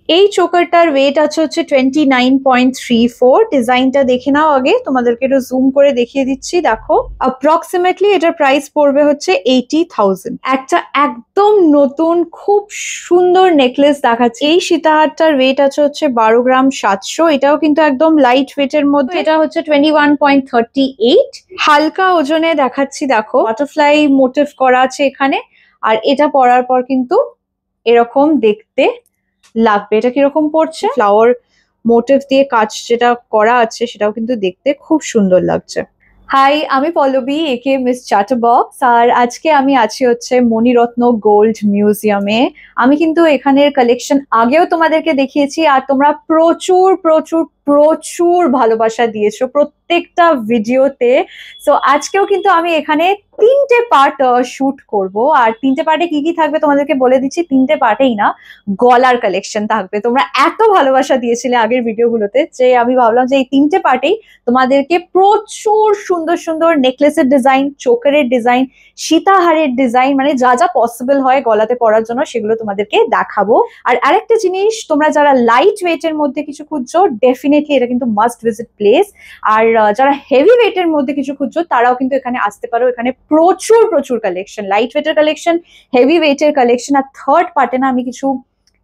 এই চোকারটার ওয়েট আছে হচ্ছে 29.34। ডিজাইনটা দেখে নাও আগে, তোমাদেরকে একটু জুম করে দেখিয়ে দিচ্ছি। দেখো অ্যাপ্রক্সিমেটলি এটার প্রাইস পড়বে হচ্ছে 80,000। একটা একদম নতুন খুব সুন্দর নেকলেস দেখাচ্ছি। এই সীতাহারটার ওয়েট আছে হচ্ছে 12 গ্রাম 700। এটাও কিন্তু একদম লাইট ওয়েটের মধ্যে। এটা হচ্ছে 21.38। হালকা ওজনে দেখাচ্ছি। দেখো বাটারফ্লাই মোটিভ করা আছে এখানে, আর এটা পরার পর কিন্তু এরকম দেখতে লাগবে। এটা কিরকম পড়ছে, ফ্লাওয়ার মোটিভ দিয়ে কাজ যেটা করা আছে সেটাও কিন্তু দেখতে খুব সুন্দর লাগছে। হাই, আমি পল্লবী, একে মিস চ্যাটারবক্স, আর আজকে আমি আছি হচ্ছে মণিরত্ন গোল্ড মিউজিয়ামে। আমি কিন্তু এখানের কালেকশন আগেও তোমাদেরকে দেখিয়েছি, আর তোমরা প্রচুর প্রচুর প্রচুর ভালোবাসা দিয়েছো প্রত্যেকটা ভিডিওতে। সো আজকেও কিন্তু আমি এখানে 3টে পার্ট শুট করব, আর 3টে পার্টে কি কি থাকবে তোমাদেরকে বলে দিচ্ছি। 3টে পার্টেই না, গলার কালেকশন থাকবে। তোমরা এত ভালোবাসা দিয়েছিলে আগের ভিডিওগুলোতে যে আমি ভাবলাম যে এই 3টে পার্টেই তোমাদেরকে প্রচুর সুন্দর সুন্দর নেকলেসের ডিজাইন, চোকারের ডিজাইন, সীতাহারের ডিজাইন, মানে যা যা পসিবল হয় গলাতে পরার জন্য সেগুলো তোমাদেরকে দেখাবো। আর আরেকটা জিনিস, তোমরা যারা লাইট ওয়েটের মধ্যে কিছু খুঁজছো, ডেফিনেটলি এটা কিন্তু মাস্ট ভিজিট প্লেস। আর যারা হেভি ওয়েটের মধ্যে কিছু খুঁজছো তারাও কিন্তু এখানে আসতে পারো। এখানে প্রচুর প্রচুর কালেকশন, লাইট ওয়েটের কালেকশন, হেভি ওয়েটের কালেকশন। আর থার্ড পার্টে না আমি কিছু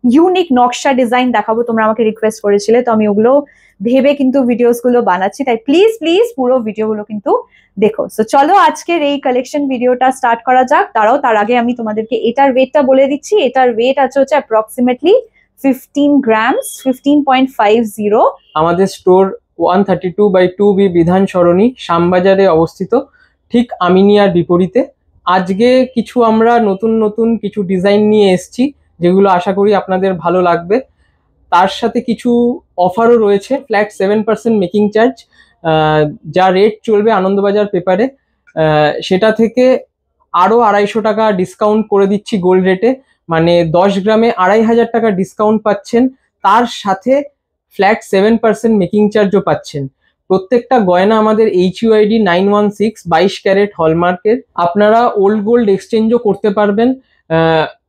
ইউনিক নকশা ডিজাইন দেখাবো, তোমরা আমাকে রিকোয়েস্ট করেছিলে, তো আমি ওগুলো ভেবে কিন্তু ভিডিওস গুলো বানাচ্ছি। তাই প্লিজ প্লিজ পুরো ভিডিওগুলো কিন্তু দেখো। সো চলো আজকের এই কালেকশন ভিডিওটা স্টার্ট করা যাক। তার আগে আমি তোমাদেরকে এটার ওয়েটটা বলে দিচ্ছি। এটার ওয়েট আছে হচ্ছে অ্যাপ্রক্সিমেটলি 15 গ্রামস, 15.50। আমাদের স্টোর 132/2B বিধান সরণি, শ্যামবাজারে অবস্থিত, ঠিক আমিনিয়ার বিপরীতে। আজকে কিছু আমরা নতুন নতুন কিছু ডিজাইন নিয়ে এসেছি, যেগুলো আশা করি আপনাদের ভালো লাগবে। তার সাথে কিছু অফারও রয়েছে। ফ্ল্যাট 7% মেকিং চার্জ, যা রেট চলবে আনন্দবাজার পেপারে, সেটা থেকে আরও 250 টাকা ডিসকাউন্ট করে দিচ্ছি গোল্ড রেটে। মানে 10 গ্রামে 2500 টাকা ডিসকাউন্ট পাচ্ছেন। তার সাথে ফ্ল্যাট 7% মেকিং চার্জও পাচ্ছেন। প্রত্যেকটা গয়না আমাদের HUID 916 22 ক্যারেট হলমার্কের। আপনারা ওল্ড গোল্ড এক্সচেঞ্জও করতে পারবেন।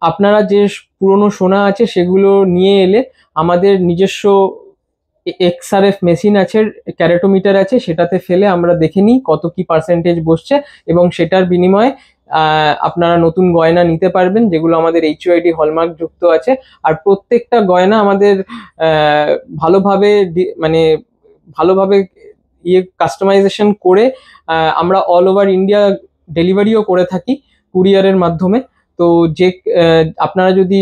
আপনারা যে পুরনো সোনা আছে সেগুলো নিয়ে এলে আমাদের নিজস্ব XRF মেশিন আছে, ক্যারেটোমিটার আছে, সেটাতে ফেলে আমরা দেখে নিই কত কি পার্সেন্টেজ বসছে, এবং সেটার বিনিময়ে আপনারা নতুন গয়না নিতে পারবেন, যেগুলো আমাদের HUID হলমার্ক যুক্ত আছে। আর প্রত্যেকটা গয়না আমাদের ভালোভাবে ভালোভাবে কাস্টমাইজেশন করে আমরা অল ওভার ইন্ডিয়া ডেলিভারিও করে থাকি কুরিয়ারের মাধ্যমে। তো যে আপনারা যদি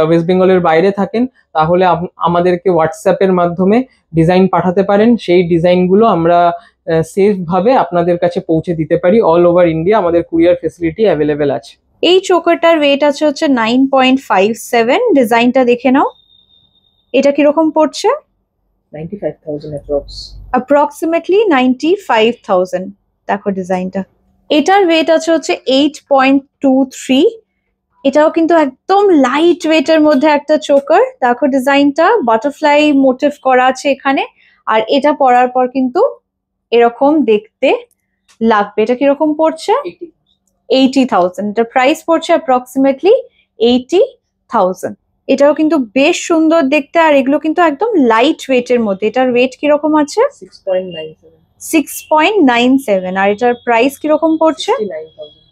ওয়েস্ট বেঙ্গলের বাইরে থাকেন তাহলে আমাদেরকে হোয়াটসঅ্যাপের মাধ্যমে ডিজাইন পাঠাতে পারেন। সেই ডিজাইনগুলো আমরা সেফ ভাবে আপনাদের কাছে পৌঁছে দিতে পারি। অল ওভার ইন্ডিয়া আমাদের কুরিয়ার ফেসিলিটি অ্যাভেলেবেল আছে। এই চোকারটার ওয়েট আছে হচ্ছে 9.57। ডিজাইনটা দেখে নাও, এটা কিরকম পড়ছে? 95,000 অ্যাপ্রক্সিমেটলি 95,000। দেখো ডিজাইনটা, এটার ওয়েট আছে হচ্ছে 8.23। এটাও কিন্তু একদম লাইট ওয়েটের মধ্যে একটা চোকার। দেখো ডিজাইনটা, বাটারফ্লাই মোটিভ করা আছে এখানে, আর এটা পরার পর কিন্তু এরকম দেখতে লাগবে। এটা কিরকম পড়ছে? 80,000। এটার প্রাইস পড়ছে অ্যাপ্রক্সিমেটলি 80,000। এটাও কিন্তু বেশ সুন্দর দেখতে, আর এগুলো কিন্তু একদম লাইট ওয়েটের মধ্যে। এটার ওয়েট কিরকম আছে? 6.97। আর এটার প্রাইস কিরকম পড়ছে?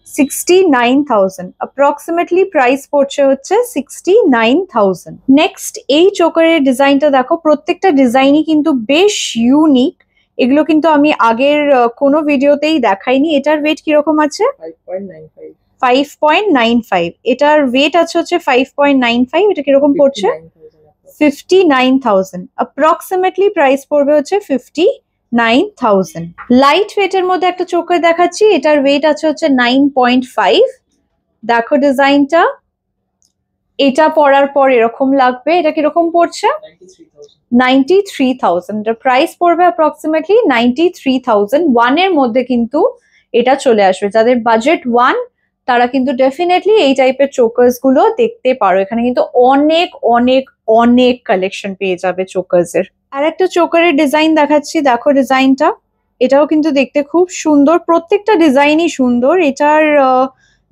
69,000। অ্যাপ্রক্সিমেটলি প্রাইস পড়ছে হচ্ছে 69,000। নেক্সট এই চোকারের ডিজাইনটা দেখো, প্রত্যেকটা ডিজাইনই কিন্তু বেশ ইউনিক। এগুলো কিন্তু আমি আগের কোনো ভিডিওতেই দেখাইনি। এটার ওয়েট কিরকম আছে? 5.95। এটার ওয়েট আছে হচ্ছে 5.95। এটা কিরকম পড়ছে? 59,000। অ্যাপ্রক্সিমেটলি প্রাইস পড়বে হচ্ছে 59,000। লাইট ওয়েটের মধ্যে একটা চোকার দেখাচ্ছি। এটার ওয়েট আছে হচ্ছে 9.5। দেখো ডিজাইনটা, এটা পরার পর এরকম লাগবে। এটা কিরকম পড়ছে? 93,000। এটার প্রাইস পড়বে অ্যাপ্রক্সিমেটলি 93,000। 1 এর মধ্যে কিন্তু এটা চলে আসবে। যাদের বাজেট 1 তারা কিন্তু ডেফিনেটলি এই টাইপের চোকার্স গুলো দেখতে পারো। এখানে কিন্তু অনেক অনেক অনেক কালেকশন পেয়ে যাবে চোকার্স এর। আর একটা চোকারের ডিজাইন দেখাচ্ছি। দেখো ডিজাইনটা, এটাও কিন্তু দেখতে খুব সুন্দর। প্রত্যেকটা ডিজাইনই সুন্দর। এটার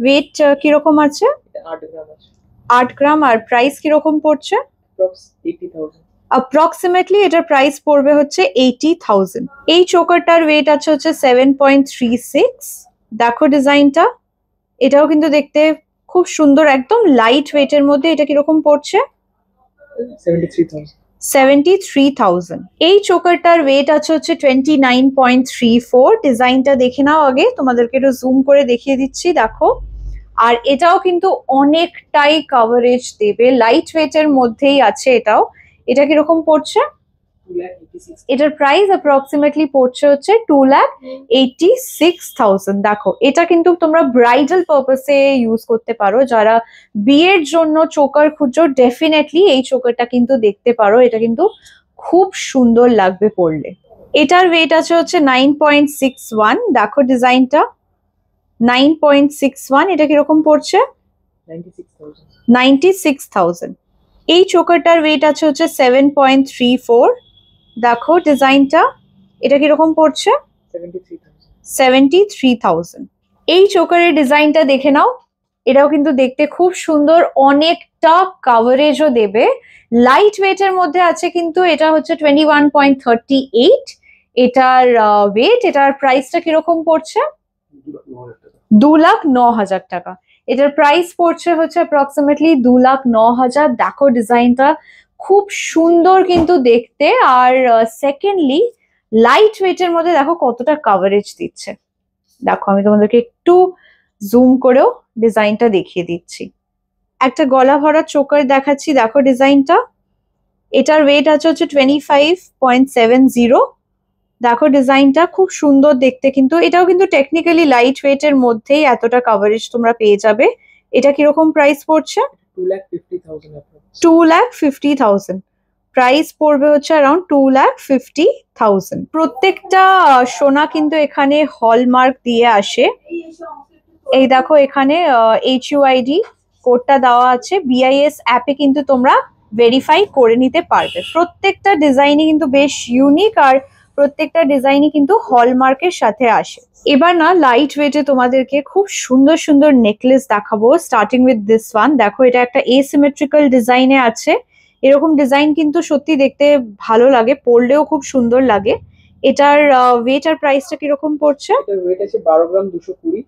ওয়েট কিরকম আছে? 8 গ্রাম আছে। 8 গ্রাম। আর প্রাইস কিরকম পড়ছে? অ্যাপ্রক্সিমেটলি এটার প্রাইস পড়বে হচ্ছে 80,000। এই চোকারটার ওয়েট আছে হচ্ছে 7.36। দেখো ডিজাইনটা, এটাও কিন্তু দেখতে খুব সুন্দর, একদম লাইট ওয়েটের মধ্যে। এটা কিরকম পড়ছে? 73,000। এই চোকারটার ওয়েট আছে হচ্ছে 29.34। ডিজাইনটা দেখে নাও আগে, তোমাদেরকে একটু জুম করে দেখিয়ে দিচ্ছি। দেখো, আর এটাও কিন্তু অনেকটাই কভারেজ দেবে, লাইট ওয়েটের মধ্যেই আছে এটাও। এটা কিরকম পড়ছে? এটার প্রাইস অ্যাপ্রক্সিমেটলি পড়ছে হচ্ছে 2,86,000। দেখো, এটা কিন্তু তোমরা ব্রাইডাল পারপাসে ইউজ করতে পারো। যারা বিয়ের জন্য চোকার খুঁজো, ডেফিনেটলি এই চোকারটা কিন্তু দেখতে পারো। এটা কিন্তু খুব সুন্দর লাগবে পরলে। এটার ওয়েট আছে হচ্ছে 9.61। দেখো ডিজাইনটা, 9.61। এটা কিরকম পড়ছে? 96,000। এই চোকারটার ওয়েট আছে হচ্ছে 7.34। দেখো ডিজাইনটা, এটা কিরকম পড়ছে? 73,000। এই চোকারের ডিজাইনটা দেখে নাও, এটাও কিন্তু দেখতে খুব সুন্দর, অনেকটা কভারেজও দেবে, লাইট ওয়েটের মধ্যে আছে। কিন্তু এটা হচ্ছে 21.38 এটার ওয়েট। এটার প্রাইসটা কিরকম পড়ছে? 2,09,000 টাকা। এটার প্রাইস পড়ছে হচ্ছে অ্যাপ্রক্সিমেটলি 2,09,000। দেখো ডিজাইনটা খুব সুন্দর কিন্তু দেখতে। আর সেকেন্ডলি লাইট ওয়েটের মধ্যে দেখো কতটা কভারেজ দিচ্ছে। দেখো, আমি তোমাদেরকে একটু জুম করেও ডিজাইনটা দেখিয়ে দিচ্ছি। একটা গলা ভরা চোকার দেখাচ্ছি। দেখো ডিজাইনটা, এটার ওয়েট আছে হচ্ছে 25.70। দেখো ডিজাইনটা খুব সুন্দর দেখতে, কিন্তু এটাও কিন্তু টেকনিক্যালি লাইট ওয়েটের মধ্যেই এতটা কভারেজ তোমরা পেয়ে যাবে। এটা কিরকম প্রাইস পড়ছে? 2,50,000। প্রাইস পড়বে হচ্ছে অ্যারাউন্ড 2,50,000। প্রত্যেকটা সোনা কিন্তু এখানে হলমার্ক দিয়ে আসে। এই দেখো, এখানে HUID কোডটা দেওয়া আছে। BIS অ্যাপে কিন্তু তোমরা ভেরিফাই করে নিতে পারবে। প্রত্যেকটা ডিজাইনই কিন্তু বেশ ইউনিক, আর প্রত্যেকটা ডিজাইনই কিন্তু হলমার্কের সাথে আসে। এবার না লাইট ওয়েটে তোমাদেরকে খুব সুন্দর সুন্দর নেকলেস দেখাবো, স্টার্টিং উইথ দিস ওয়ান। দেখো, এটা একটা এসিমেট্রিক্যাল ডিজাইনে আছে। এরকম ডিজাইন কিন্তু সত্যি দেখতে ভালো লাগে, পরলেও খুব সুন্দর লাগে। এটার ওয়েট আর প্রাইসটা কিরকম পড়ছে? এটার ওয়েট আছে 12 গ্রাম 220।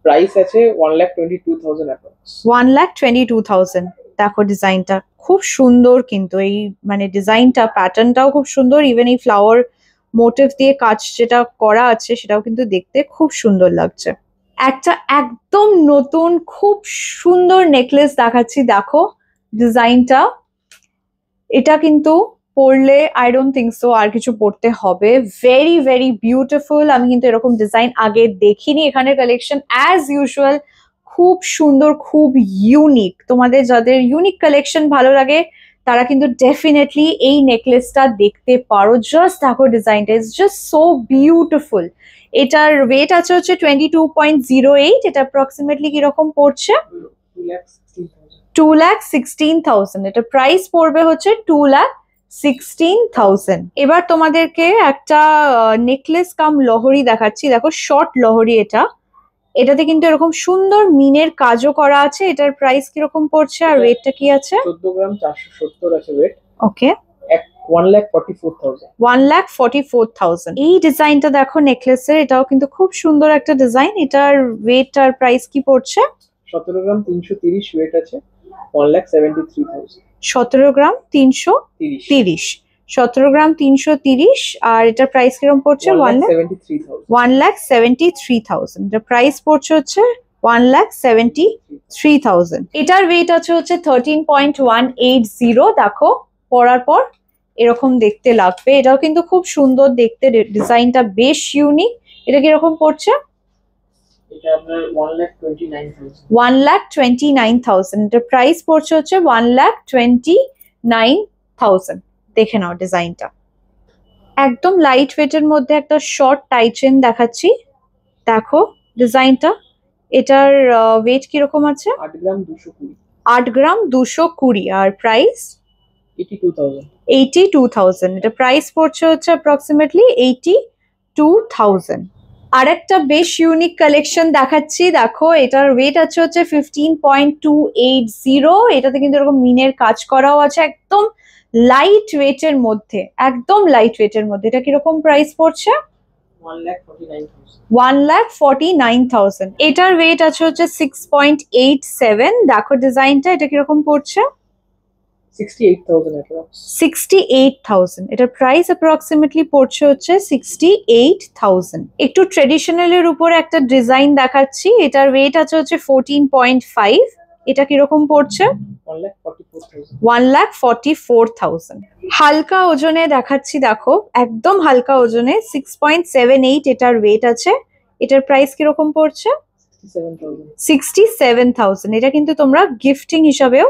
প্রাইস আছে 1,22,000 অ্যাপ্রক্স। 1,22,000। দেখো ডিজাইনটা খুব সুন্দর, কিন্তু এই মানে ডিজাইনটা, প্যাটার্নটাও খুব সুন্দর। ইভেন এই ফ্লাওয়ার মোটিভ দিয়ে কাজ যেটা করা আছে সেটাও কিন্তু দেখতে খুব সুন্দর লাগছে। একটা একদম নতুন খুব সুন্দর নেকলেস দেখাচ্ছি। দেখো ডিজাইনটা, এটা কিন্তু পরলে আই ডোন্ট থিঙ্ক সো আর কিছু পরতে হবে। Very very beautiful. আমি কিন্তু এরকম ডিজাইন আগে দেখিনি। এখানের কালেকশন অ্যাজ ইউজুয়াল খুব সুন্দর, খুব ইউনিক। তোমাদের যাদের ইউনিক কালেকশন ভালো লাগে তারা কিন্তু ডেফিনেটলি এই নেকলেসটা দেখতে পারো। জাস্ট দেখো ডিজাইনটা, ইজ জাস্ট সো বিউটিফুল। এটার ওয়েট আছে হচ্ছে 22.08। এটা অ্যাপ্রক্সিমেটলি কিরকম পড়ছে? 2,16,000। এটা প্রাইস পড়বে হচ্ছে 2,16,000। এবার তোমাদেরকে একটা নেকলেস কাম লহরি দেখাচ্ছি। দেখো, শর্ট লহরি এটা। এটাতে কিন্তু এরকম সুন্দর মিনের কাজও করা আছে। এটার প্রাইস কিরকম পড়ছে আর ওয়েটটা কি আছে? 14 গ্রাম 470 আছে ওয়েট। ওকে, 1,44,000। 1,44,000। এই ডিজাইনটা দেখো নেকলেসের, এটাও কিন্তু খুব সুন্দর একটা ডিজাইন। এটার ওয়েট আর প্রাইস কি পড়ছে? 17 গ্রাম 330 ওয়েট আছে, 1,73,000। 17 গ্রাম 330। 17 গ্রাম 330। আর এটার প্রাইস কিরকম পড়ছে? 1,73,000। এটার প্রাইস পড়ছে হচ্ছে 1,73,000। এটার ওয়েট আছে হচ্ছে 13.180। দেখো, পরার পর এরকম দেখতে লাগবে। এটাও কিন্তু খুব সুন্দর দেখতে, ডিজাইনটা বেশ ইউনিক। এটা কিরকম পড়ছে? এটা আপনার 1,29,000। 1,29,000। এটার প্রাইস পড়ছে হচ্ছে 1,29,000। দেখে নাও ডিজাইনটা, একদম লাইট ওয়েটের মধ্যে একটা শর্ট টাই চেন দেখাচ্ছি। দেখো ডিজাইনটা, এটার ওয়েট কিরকম আছে? 8 গ্রাম 220। 8 গ্রাম 220। আর প্রাইস 82,000। 82,000। এটা প্রাইস পড়ছে হচ্ছে অ্যাপ্রক্সিমেটলি 82,000। আর একটা বেশ ইউনিক কালেকশন দেখাচ্ছি, দেখো এটার ওয়েট আছে হচ্ছে 15.280। এটাতে কিন্তু এরকম মিনের কাজ করাও আছে, একদম লাইট ওয়েটের মধ্যে, একদম লাইট ওয়েটের মধ্যে। এটা কিরকম প্রাইস পড়ছে? 1,49,000। এটার ওয়েট আছে হচ্ছে 6.87। দেখো ডিজাইনটা, এটা কিরকম পড়ছে? 68,000। এটার প্রাইস অ্যাপ্রক্সিমেটলি পড়ছে হচ্ছে 68,000। একটু ট্রেডিশনাল এর উপর একটা ডিজাইন দেখাচ্ছি, এটার ওয়েট আছে হচ্ছে 14.5। এটা কিরকম পড়ছে? 1,44,000। হালকা ওজনে দেখাচ্ছি, দেখো একদম হালকা ওজনে 6.78 এটার ওয়েট আছে। এটার প্রাইস কিরকম পড়ছে? 67,000। এটা কিন্তু তোমরা গিফটিং হিসাবেও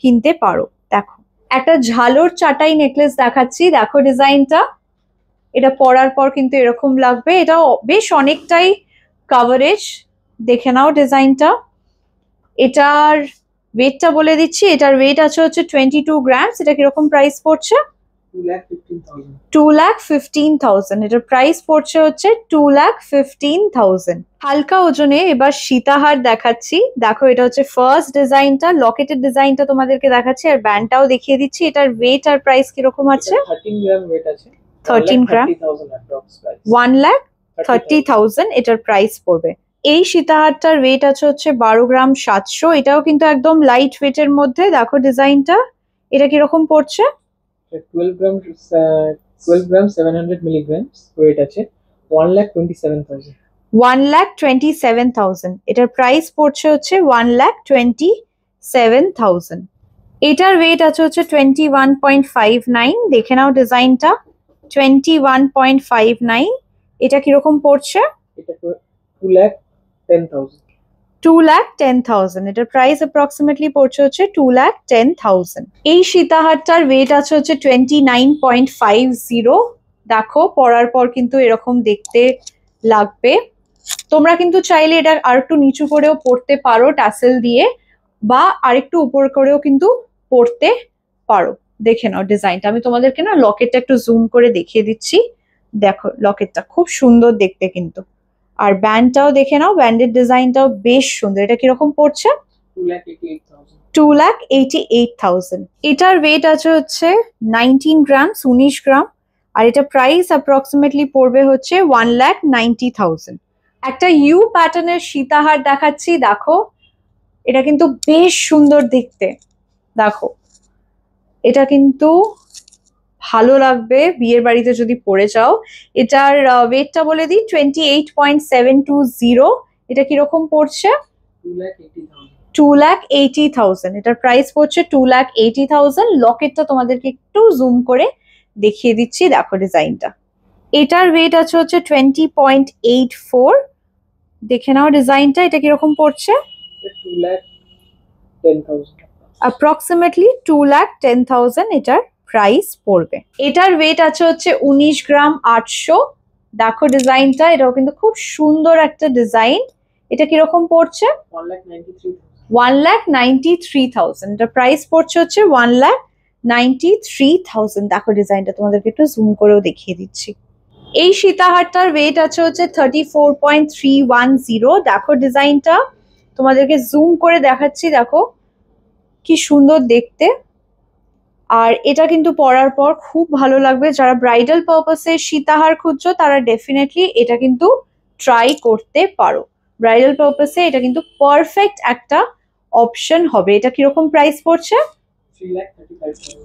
কিনতে পারো। দেখো একটা ঝালর চাটাই নেকলেস দেখাচ্ছি, দেখো ডিজাইনটা। এটা পরার পর কিন্তু এরকম লাগবে, এটা বেশ অনেকটাই কভারেজ। দেখে নাও ডিজাইনটা। এটার ওয়েটটা বলে দিচ্ছি, এটার ওয়েট আছে হচ্ছে 22 গ্রামস। এটা কিরকম প্রাইস পড়ছে? 2,15,000। এটার প্রাইস পড়ছে হচ্ছে 2,15,000। হালকা ওজনে এবার সীতাহার দেখাচ্ছি, দেখো এটা হচ্ছে ফার্স্ট ডিজাইনটা, লকেটের ডিজাইনটা তোমাদেরকে দেখাচ্ছি, আর ব্যান্ডটাও দেখিয়ে দিচ্ছি। এটার ওয়েট আর প্রাইস কিরকম আছে? 13 গ্রাম ওয়েট আছে। 13 গ্রাম, 1,30,000 এটার প্রাইস পড়বে। এই সীতাহারটার ওয়েট আছে হচ্ছে 12 গ্রাম 700। এটাও কিন্তু একদম লাইট ওয়েটের মধ্যে। দেখো ডিজাইনটা, এটা কিরকম পড়ছে? 12 গ্রাম 700 মিলিগ্রামস ওয়েট আছে। 1,27,000। 1,27,000। এটার প্রাইস পড়ছে হচ্ছে 1,27,000। এটার ওয়েট আছে হচ্ছে 21.59। দেখে নাও ডিজাইনটা, 21.59। এটা কিরকম পড়ছে? এটা 2,10,000। 2,10,000। এটার প্রাইস অ্যাপ্রক্সিমেটলি পড়ছে হচ্ছে 2,10,000। এই সীতাহারটার ওয়েট আছে হচ্ছে 29.50। দেখো পরার পর কিন্তু এরকম দেখতে লাগবে। তোমরা কিন্তু চাইলে এটা আর একটু নিচু করেও পরতে পারো টাসেল দিয়ে, বা আরেকটু উপর করেও কিন্তু পরতে পারো। দেখে নাও ডিজাইনটা। আমি তোমাদেরকে না লকেটটা একটু জুম করে দেখিয়ে দিচ্ছি। দেখো লকেটটা খুব সুন্দর দেখতে কিন্তু। আর ব্যান্ডটাও দেখে নাও, ব্যান্ডের ডিজাইনটাও বেশ সুন্দর। এটা কিরকম পড়ছে? 2,88,000। এটার ওয়েট আছে হচ্ছে 19 গ্রাম, 19 গ্রাম। আর এটা প্রাইস অ্যাপ্রক্সিমেটলি পড়বে হচ্ছে 1,90,000। একটা ইউ প্যাটার্নের সীতাহার দেখাচ্ছি, দেখো এটা কিন্তু বেশ সুন্দর দেখতে। দেখো এটা কিন্তু ভালো লাগবে বিয়ের বাড়িতে যদি পরে যাও। এটার ওয়েটটা বলে দিই, 28.720। এটা কিরকম পড়ছে? 2,80,000। এটার প্রাইস পড়ছে 2,80,000। লকেটটা তোমাদেরকে একটু জুম করে দেখিয়ে দিচ্ছি, দেখো ডিজাইনটা। এটার ওয়েট আছে হচ্ছে 20.84। দেখে নাও ডিজাইনটা, এটা কিরকম পড়ছে? 2,10,000। অ্যাপ্রক্সিমেটলি 2,10,000 এটার প্রাইস পড়বে। এটার ওয়েট আছে হচ্ছে 19 গ্রাম 800। দেখো ডিজাইনটা, এটাও কিন্তু খুব সুন্দর একটা ডিজাইন। এটা কিরকম পড়ছে? 1,93,000। এটার প্রাইস পড়ছে হচ্ছে 1,93,000। দেখো ডিজাইনটা, তোমাদেরকে একটু জুম করেও দেখিয়ে দিচ্ছি। এই সীতাহারটার ওয়েট আছে হচ্ছে 34.310। দেখো ডিজাইনটা, তোমাদেরকে জুম করে দেখাচ্ছি। দেখো কি সুন্দর দেখতে। আর এটা কিন্তু পরার পর খুব ভালো লাগবে। যারা ব্রাইডাল পারপাসে সীতাহার খুঁজছো তারা ডেফিনেটলি এটা কিন্তু ট্রাই করতে পারো। ব্রাইডাল পারপাসে এটা কিন্তু পারফেক্ট একটা অপশন হবে। এটা কিরকম প্রাইস পড়ছে?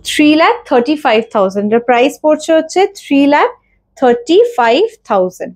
3,35,000। এর প্রাইস পড়ছে হচ্ছে 3,35,000।